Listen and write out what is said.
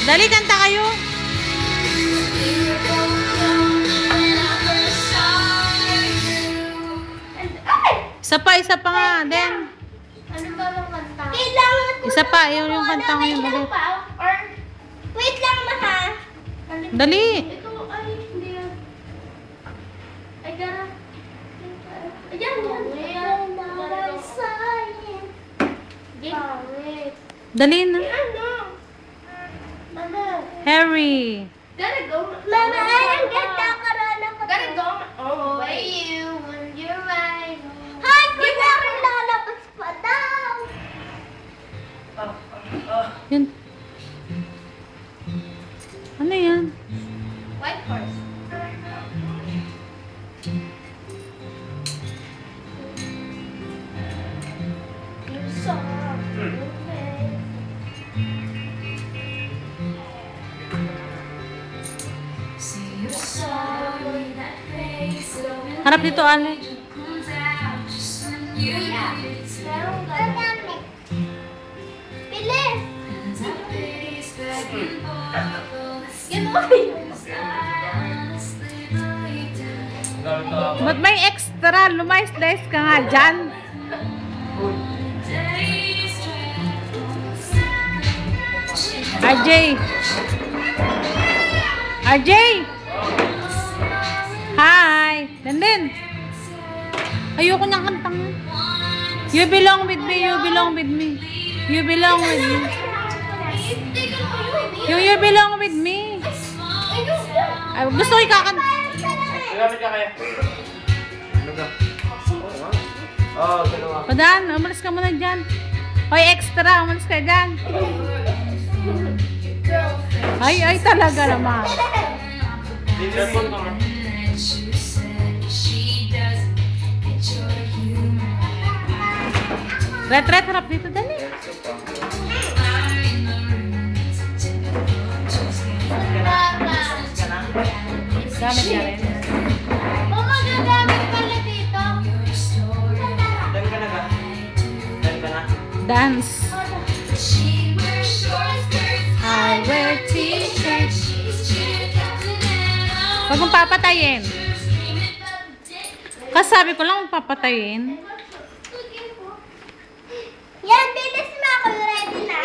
Dali, kanta kayo. Isa pa nga, Den. Ano ba ang kanta? Isa pa, yung kanta ko yung dali. Or, wait lang ha. Dali. Ito, ay, hindi yan. Ay, gara. Ayan, Dali na. Ano? Mama. Harry. Gotta go. Mama, ang ganda ka rin ako. Gotta go. Oh, way you when you're right. Hi, di ba rin lalabas pa daw? Yun. Ano yan? White horse. You're so Harap dito, Ale. Bilis! Ba't may extra? Lumayas-layas ka nga dyan. RJ! RJ! Hi! Nandun! Ayoko niyang kantang. You belong with me, you belong with me. You belong with me. You belong with me. Ay, gusto ko ikakanta. Gamit ka kaya. Ano ka? Oo, dalawa. Padan, umalis ka muna dyan. Hoy, extra, umalis ka dyan. Ay, talaga naman. Cellphone ka nga. Ret, harap dito, dali. Gamit ka rin. Mama, gagamit pala dito. Dan ka na ba? Dan ka na? Dance. I wear t-shirts. Huwag mong papatayin. Kasabi ko lang papatayin. Yan, bilis na ako. Ready na.